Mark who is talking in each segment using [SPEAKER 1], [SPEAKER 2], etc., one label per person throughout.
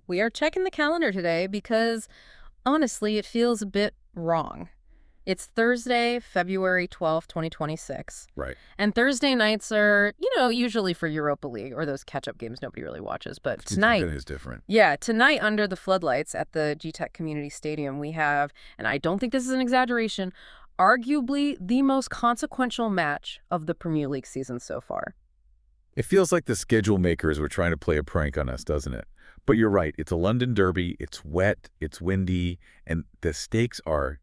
[SPEAKER 1] We are checking the calendar today because, honestly, it feels a bit wrong. It's Thursday, February 12th, 2026.
[SPEAKER 2] Right.
[SPEAKER 1] And Thursday nights are, usually for Europa League or those catch-up games nobody really watches. But tonight,
[SPEAKER 2] It is different.
[SPEAKER 1] yeah, tonight under the floodlights at the GTEC Community Stadium, we have, and I don't think this is an exaggeration, arguably the most consequential match of the Premier League season so far.
[SPEAKER 2] It feels like the schedule makers were trying to play a prank on us, doesn't it? But you're right. It's a London derby. It's wet. It's windy. And the stakes are,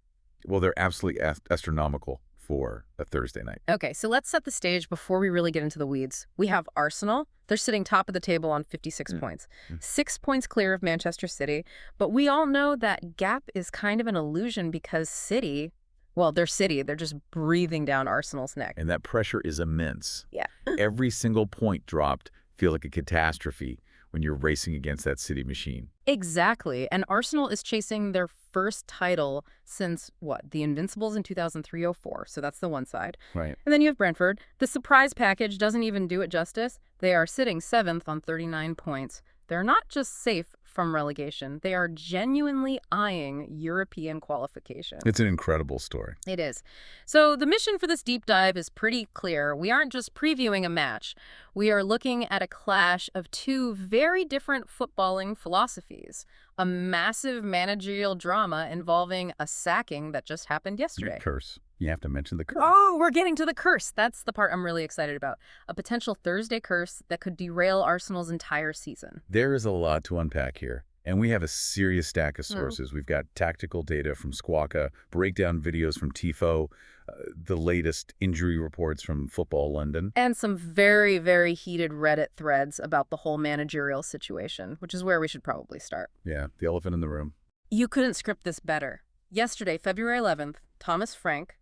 [SPEAKER 2] well, they're absolutely astronomical for a Thursday night.
[SPEAKER 1] Okay, so let's set the stage before we really get into the weeds. We have Arsenal. They're sitting top of the table on 56 points. 6 points clear of Manchester City. But we all know that gap is kind of an illusion because City, well, they're City. They're just breathing down Arsenal's neck.
[SPEAKER 2] And that pressure is immense.
[SPEAKER 1] Yeah.
[SPEAKER 2] Every single point dropped feels like a catastrophe when you're racing against that City machine.
[SPEAKER 1] Exactly. And Arsenal is chasing their first title since, what, the Invincibles in 2003-04. So that's the one side.
[SPEAKER 2] Right.
[SPEAKER 1] And then you have Brentford. The surprise package doesn't even do it justice. They are sitting 7th on 39 points. They're not just safe from relegation. They are genuinely eyeing European qualification.
[SPEAKER 2] It's an incredible story.
[SPEAKER 1] It is. So the mission for this deep dive is pretty clear. We aren't just previewing a match. We are looking at a clash of two very different footballing philosophies. A massive managerial drama involving a sacking that just happened yesterday.
[SPEAKER 2] Curse. You have to mention the curse.
[SPEAKER 1] Oh, we're getting to the curse. That's the part I'm really excited about. A potential Thursday curse that could derail Arsenal's entire season.
[SPEAKER 2] There is a lot to unpack here, and we have a serious stack of sources. We've got tactical data from Squawka, breakdown videos from Tifo, the latest injury reports from Football London.
[SPEAKER 1] And some very, very heated Reddit threads about the whole managerial situation, which is where we should probably start.
[SPEAKER 2] Yeah, the elephant in the room.
[SPEAKER 1] You couldn't script this better. Yesterday, February 11th, Thomas Frank,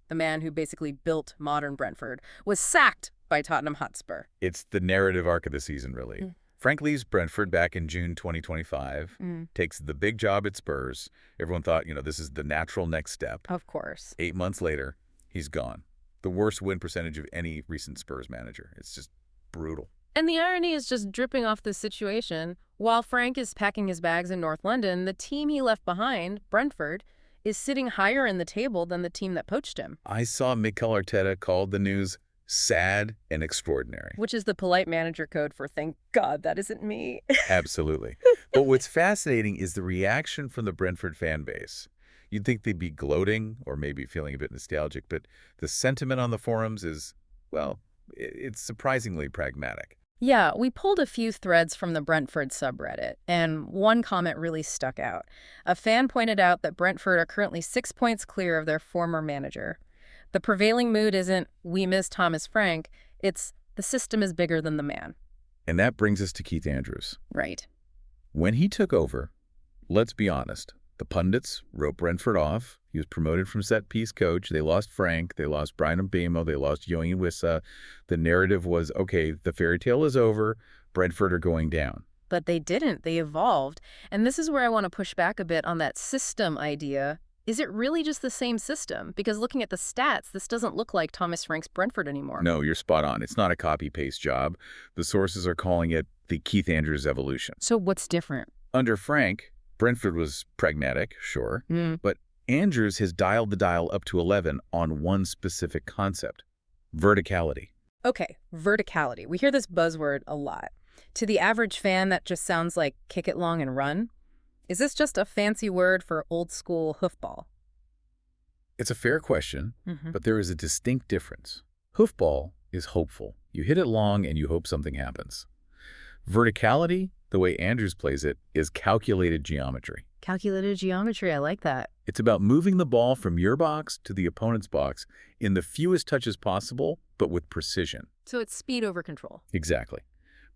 [SPEAKER 1] the man who basically built modern Brentford, was sacked by Tottenham Hotspur.
[SPEAKER 2] It's the narrative arc of the season, really. Frank leaves Brentford back in June 2025, takes the big job at Spurs. Everyone thought, this is the natural next step.
[SPEAKER 1] Of course.
[SPEAKER 2] 8 months later, he's gone. The worst win percentage of any recent Spurs manager. It's just brutal.
[SPEAKER 1] And the irony is just dripping off this situation. While Frank is packing his bags in North London, the team he left behind, Brentford, is sitting higher in the table than the team that poached him.
[SPEAKER 2] I saw Mikel Arteta called the news sad and extraordinary.
[SPEAKER 1] Which is the polite manager code for thank God that isn't me.
[SPEAKER 2] Absolutely. But what's fascinating is the reaction from the Brentford fan base. You'd think they'd be gloating or maybe feeling a bit nostalgic, but the sentiment on the forums is, well, it's surprisingly pragmatic.
[SPEAKER 1] Yeah, we pulled a few threads from the Brentford subreddit, and one comment really stuck out. A fan pointed out that Brentford are currently 6 points clear of their former manager. The prevailing mood isn't, we miss Thomas Frank, it's, the system is bigger than the man.
[SPEAKER 2] And that brings us to Keith Andrews.
[SPEAKER 1] Right.
[SPEAKER 2] When he took over, let's be honest, the pundits wrote Brentford off. He was promoted from set-piece coach. They lost Frank. They lost Brian Mbeumo. They lost Yogi Wissa. The narrative was, okay, the fairy tale is over. Brentford are going down.
[SPEAKER 1] But they didn't. They evolved. And this is where I want to push back a bit on that system idea. Is it really just the same system? Because looking at the stats, this doesn't look like Thomas Frank's Brentford anymore.
[SPEAKER 2] No, you're spot on. It's not a copy-paste job. The sources are calling it the Keith Andrews evolution.
[SPEAKER 1] So what's different?
[SPEAKER 2] Under Frank, Brentford was pragmatic, sure, but Andrews has dialed the dial up to 11 on one specific concept: verticality.
[SPEAKER 1] Okay, verticality. We hear this buzzword a lot. To the average fan, that just sounds like kick it long and run. Is this just a fancy word for old-school hoofball?
[SPEAKER 2] It's a fair question, but there is a distinct difference. Hoofball is hopeful. You hit it long and you hope something happens. Verticality, the way Andrews plays it, is calculated geometry.
[SPEAKER 1] Calculated geometry, I like that.
[SPEAKER 2] It's about moving the ball from your box to the opponent's box in the fewest touches possible, but with precision.
[SPEAKER 1] So it's speed over control.
[SPEAKER 2] Exactly.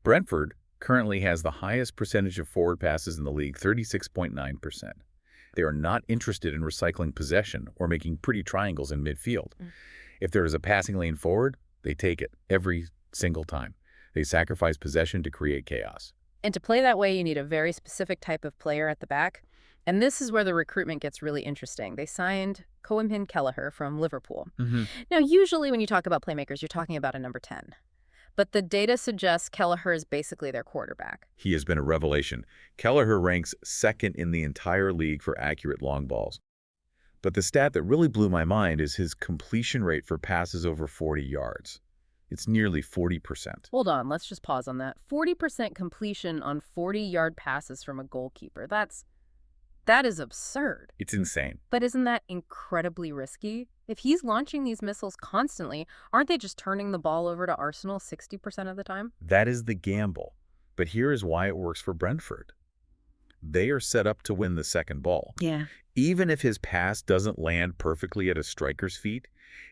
[SPEAKER 2] Brentford currently has the highest percentage of forward passes in the league, 36.9%. They are not interested in recycling possession or making pretty triangles in midfield. If there is a passing lane forward, they take it every single time. They sacrifice possession to create chaos.
[SPEAKER 1] And to play that way, you need a very specific type of player at the back. And this is where the recruitment gets really interesting. They signed Cohen Kelleher from Liverpool. Now, usually when you talk about playmakers, you're talking about a number 10. but the data suggests Kelleher is basically their quarterback.
[SPEAKER 2] He has been a revelation. Kelleher ranks second in the entire league for accurate long balls. But the stat that really blew my mind is his completion rate for passes over 40 yards. It's nearly 40%.
[SPEAKER 1] Hold on, let's just pause on that. 40% completion on 40-yard passes from a goalkeeper. That is absurd.
[SPEAKER 2] It's insane.
[SPEAKER 1] But isn't that incredibly risky? If he's launching these missiles constantly, aren't they just turning the ball over to Arsenal 60% of the time?
[SPEAKER 2] That is the gamble. But here is why it works for Brentford. They are set up to win the second ball.
[SPEAKER 1] Yeah.
[SPEAKER 2] Even if his pass doesn't land perfectly at a striker's feet,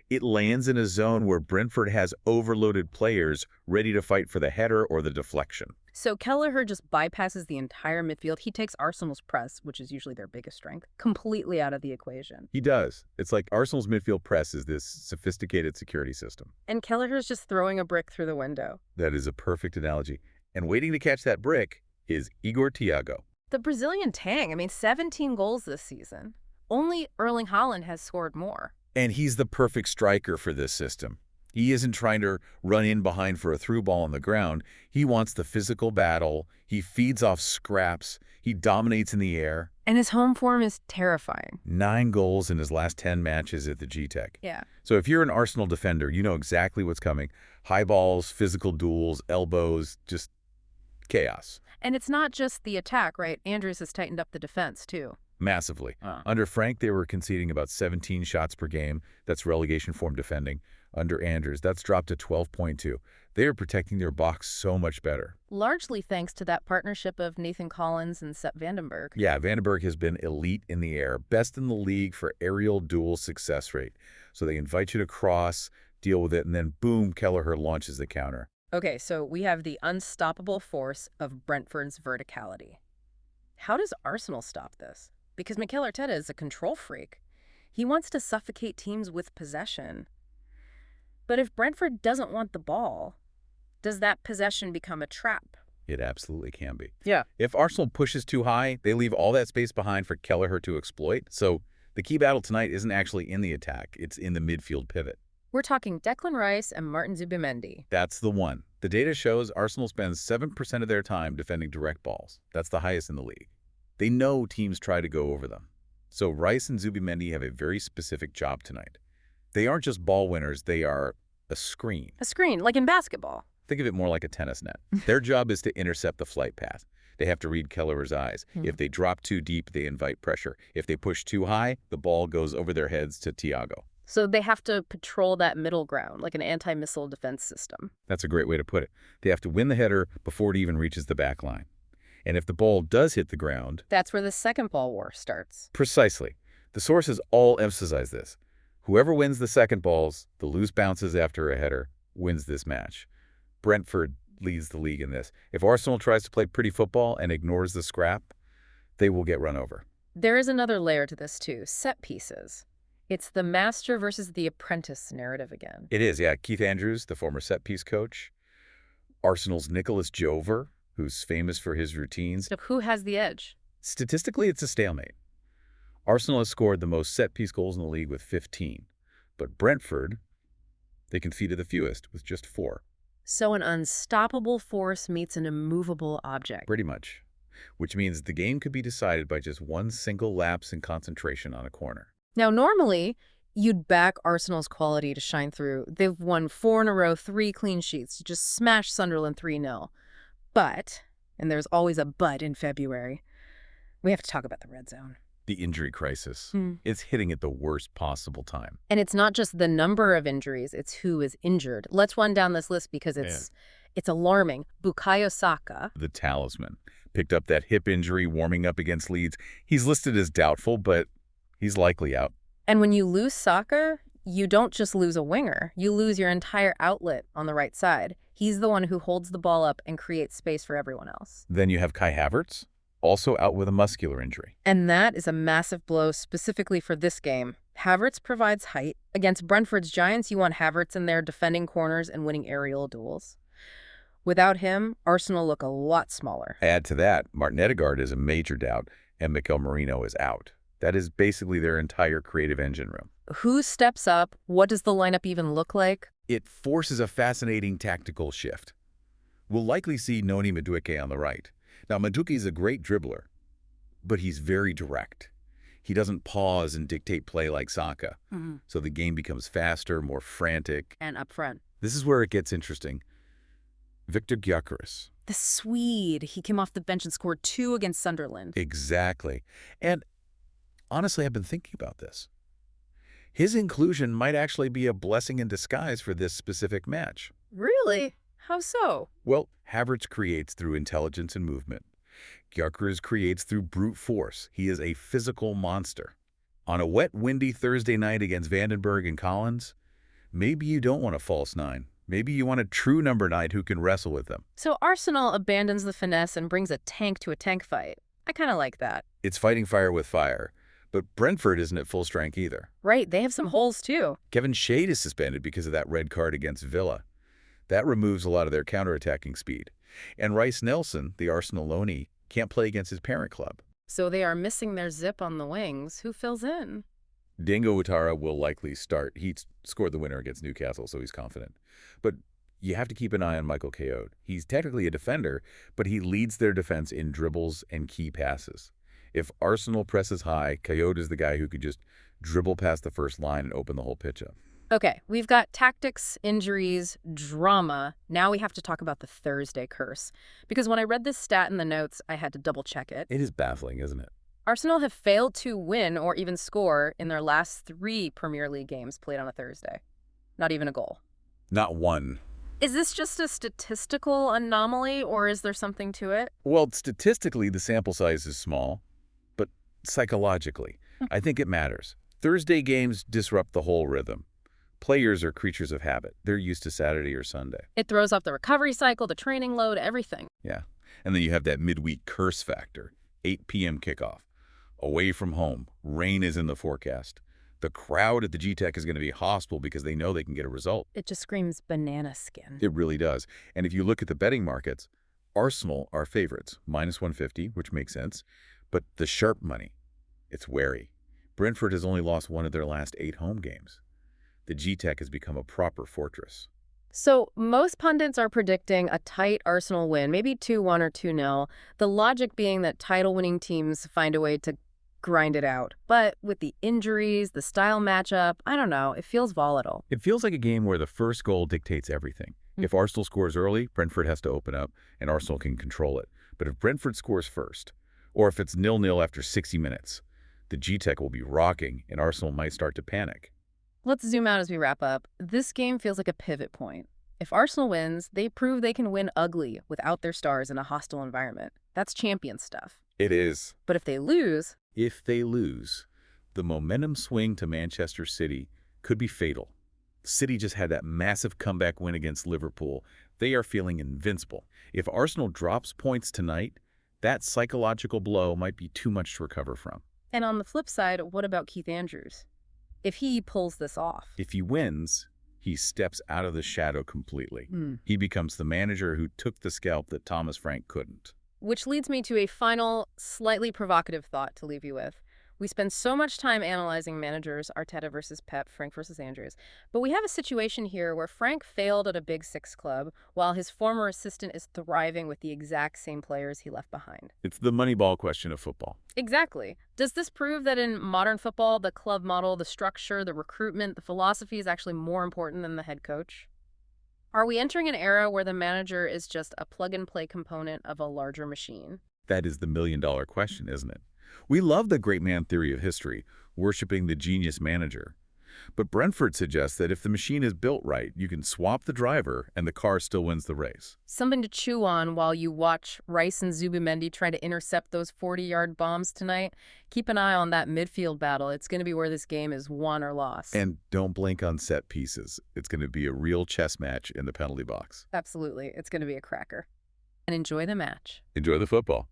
[SPEAKER 2] it lands in a zone where Brentford has overloaded players ready to fight for the header or the deflection.
[SPEAKER 1] So Kelleher just bypasses the entire midfield. He takes Arsenal's press, which is usually their biggest strength, completely out of the equation.
[SPEAKER 2] He does. It's like Arsenal's midfield press is this sophisticated security system.
[SPEAKER 1] And Kelleher's just throwing a brick through the window.
[SPEAKER 2] That is a perfect analogy. And waiting to catch that brick is Igor Thiago.
[SPEAKER 1] The Brazilian Tang, 17 goals this season. Only Erling Haaland has scored more.
[SPEAKER 2] And he's the perfect striker for this system. He isn't trying to run in behind for a through ball on the ground. He wants the physical battle. He feeds off scraps. He dominates in the air.
[SPEAKER 1] And his home form is terrifying.
[SPEAKER 2] 9 goals in his last 10 matches at the G-Tech.
[SPEAKER 1] Yeah.
[SPEAKER 2] So if you're an Arsenal defender, you know exactly what's coming. High balls, physical duels, elbows, just chaos.
[SPEAKER 1] And it's not just the attack, right? Andrews has tightened up the defense, too.
[SPEAKER 2] Massively. Under Frank, they were conceding about 17 shots per game. That's relegation form defending. Under Andrews, that's dropped to 12.2. They are protecting their box so much better.
[SPEAKER 1] Largely thanks to that partnership of Nathan Collins and Sepp Vandenberg.
[SPEAKER 2] Yeah, Vandenberg has been elite in the air, best in the league for aerial duel success rate. So they invite you to cross, deal with it, and then boom, Kelleher launches the counter.
[SPEAKER 1] Okay, so we have the unstoppable force of Brentford's verticality. How does Arsenal stop this? Because Mikel Arteta is a control freak. He wants to suffocate teams with possession. But if Brentford doesn't want the ball, does that possession become a trap?
[SPEAKER 2] It absolutely can be.
[SPEAKER 1] Yeah.
[SPEAKER 2] If Arsenal pushes too high, they leave all that space behind for Kelleher to exploit. So the key battle tonight isn't actually in the attack. It's in the midfield pivot.
[SPEAKER 1] We're talking Declan Rice and Martin Zubimendi.
[SPEAKER 2] That's the one. The data shows Arsenal spends 7% of their time defending direct balls. That's the highest in the league. They know teams try to go over them. So Rice and Zubimendi have a very specific job tonight. They aren't just ball winners, they are a screen.
[SPEAKER 1] A screen, like in basketball.
[SPEAKER 2] Think of it more like a tennis net. Their job is to intercept the flight path. They have to read Kelleher's eyes. If they drop too deep, they invite pressure. If they push too high, the ball goes over their heads to Thiago.
[SPEAKER 1] So they have to patrol that middle ground, like an anti-missile defense system.
[SPEAKER 2] That's a great way to put it. They have to win the header before it even reaches the back line. And if the ball does hit the ground...
[SPEAKER 1] That's where the second ball war starts.
[SPEAKER 2] Precisely. The sources all emphasize this. Whoever wins the second balls, the loose bounces after a header, wins this match. Brentford leads the league in this. If Arsenal tries to play pretty football and ignores the scrap, they will get run over.
[SPEAKER 1] There is another layer to this too, set pieces. It's the master versus the apprentice narrative again.
[SPEAKER 2] It is, yeah. Keith Andrews, the former set-piece coach. Arsenal's Nicholas Jover, who's famous for his routines.
[SPEAKER 1] So who has the edge?
[SPEAKER 2] Statistically, it's a stalemate. Arsenal has scored the most set-piece goals in the league with 15. But Brentford, they conceded the fewest with just 4.
[SPEAKER 1] So an unstoppable force meets an immovable object.
[SPEAKER 2] Pretty much. Which means the game could be decided by just one single lapse in concentration on a corner.
[SPEAKER 1] Now, normally, you'd back Arsenal's quality to shine through. They've won 4 in a row, 3 clean sheets, just smashed Sunderland 3-0. But, and there's always a but in February, we have to talk about the red zone.
[SPEAKER 2] The injury crisis. It's hitting at the worst possible time.
[SPEAKER 1] And it's not just the number of injuries, it's who is injured. Let's run down this list because it's alarming. Bukayo Saka.
[SPEAKER 2] The talisman. Picked up that hip injury warming up against Leeds. He's listed as doubtful, but he's likely out.
[SPEAKER 1] And when you lose Saka, you don't just lose a winger. You lose your entire outlet on the right side. He's the one who holds the ball up and creates space for everyone else.
[SPEAKER 2] Then you have Kai Havertz, also out with a muscular injury.
[SPEAKER 1] And that is a massive blow specifically for this game. Havertz provides height. Against Brentford's Giants, you want Havertz in there defending corners and winning aerial duels. Without him, Arsenal look a lot smaller.
[SPEAKER 2] Add to that, Martin Odegaard is a major doubt, and Mikel Merino is out. That is basically their entire creative engine room.
[SPEAKER 1] Who steps up? What does the lineup even look like?
[SPEAKER 2] It forces a fascinating tactical shift. We'll likely see Noni Madueke on the right. Now, Madueke is a great dribbler, but he's very direct. He doesn't pause and dictate play like Saka, so the game becomes faster, more frantic.
[SPEAKER 1] And up front.
[SPEAKER 2] This is where it gets interesting. Viktor Gyökeres.
[SPEAKER 1] The Swede. He came off the bench and scored 2 against Sunderland.
[SPEAKER 2] Exactly. And honestly, I've been thinking about this. His inclusion might actually be a blessing in disguise for this specific match.
[SPEAKER 1] Really? How so?
[SPEAKER 2] Well, Havertz creates through intelligence and movement. Gyökeres creates through brute force. He is a physical monster. On a wet, windy Thursday night against Vandenberg and Collins, maybe you don't want a false 9. Maybe you want a true number 9 who can wrestle with them.
[SPEAKER 1] So Arsenal abandons the finesse and brings a tank to a tank fight. I kind of like that.
[SPEAKER 2] It's fighting fire with fire. But Brentford isn't at full strength either.
[SPEAKER 1] Right, they have some holes too.
[SPEAKER 2] Kevin Shade is suspended because of that red card against Villa. That removes a lot of their counterattacking speed. And Rice Nelson, the Arsenal loanee, can't play against his parent club.
[SPEAKER 1] So they are missing their zip on the wings. Who fills in?
[SPEAKER 2] Dingo Ouattara will likely start. He scored the winner against Newcastle, so he's confident. But you have to keep an eye on Mikel Arteta. He's technically a defender, but he leads their defense in dribbles and key passes. If Arsenal presses high, Coyote is the guy who could just dribble past the first line and open the whole pitch up.
[SPEAKER 1] Okay, we've got tactics, injuries, drama. Now we have to talk about the Thursday curse. Because when I read this stat in the notes, I had to double-check it.
[SPEAKER 2] It is baffling, isn't it?
[SPEAKER 1] Arsenal have failed to win or even score in their last 3 Premier League games played on a Thursday. Not even a goal.
[SPEAKER 2] Not one.
[SPEAKER 1] Is this just a statistical anomaly, or is there something to it?
[SPEAKER 2] Well, statistically, the sample size is small, but psychologically, I think it matters. Thursday games disrupt the whole rhythm. Players are creatures of habit. They're used to Saturday or Sunday.
[SPEAKER 1] It throws off the recovery cycle, the training load, everything.
[SPEAKER 2] Yeah. And then you have that midweek curse factor. 8 p.m. kickoff. Away from home. Rain is in the forecast. The crowd at the G-Tech is going to be hostile because they know they can get a result.
[SPEAKER 1] It just screams banana skin.
[SPEAKER 2] It really does. And if you look at the betting markets, Arsenal are favorites. -150, which makes sense. But the sharp money, it's wary. Brentford has only lost 1 of their last 8 home games. The G-Tech has become a proper fortress.
[SPEAKER 1] So most pundits are predicting a tight Arsenal win, maybe 2-1 or 2-0, the logic being that title-winning teams find a way to grind it out. But with the injuries, the style matchup, I don't know, it feels volatile.
[SPEAKER 2] It feels like a game where the first goal dictates everything. If Arsenal scores early, Brentford has to open up, and Arsenal can control it. But if Brentford scores first, or if it's 0-0 after 60 minutes, the G-Tech will be rocking, and Arsenal might start to panic.
[SPEAKER 1] Let's zoom out as we wrap up. This game feels like a pivot point. If Arsenal wins, they prove they can win ugly without their stars in a hostile environment. That's champion stuff.
[SPEAKER 2] It is.
[SPEAKER 1] But if they lose,
[SPEAKER 2] the momentum swing to Manchester City could be fatal. City just had that massive comeback win against Liverpool. They are feeling invincible. If Arsenal drops points tonight, that psychological blow might be too much to recover from.
[SPEAKER 1] And on the flip side, what about Keith Andrews? If he pulls this off.
[SPEAKER 2] If he wins, he steps out of the shadow completely. He becomes the manager who took the scalp that Thomas Frank couldn't.
[SPEAKER 1] Which leads me to a final, slightly provocative thought to leave you with. We spend so much time analyzing managers, Arteta versus Pep, Frank versus Andrews. But we have a situation here where Frank failed at a Big Six club, while his former assistant is thriving with the exact same players he left behind.
[SPEAKER 2] It's the Moneyball question of football.
[SPEAKER 1] Exactly. Does this prove that in modern football, the club model, the structure, the recruitment, the philosophy is actually more important than the head coach? Are we entering an era where the manager is just a plug-and-play component of a larger machine?
[SPEAKER 2] That is the million-dollar question, isn't it? We love the great man theory of history, worshiping the genius manager. But Brentford suggests that if the machine is built right, you can swap the driver and the car still wins the race.
[SPEAKER 1] Something to chew on while you watch Rice and Zubimendi try to intercept those 40-yard bombs tonight. Keep an eye on that midfield battle. It's going to be where this game is won or lost.
[SPEAKER 2] And don't blink on set pieces. It's going to be a real chess match in the penalty box.
[SPEAKER 1] Absolutely. It's going to be a cracker. And enjoy the match.
[SPEAKER 2] Enjoy the football.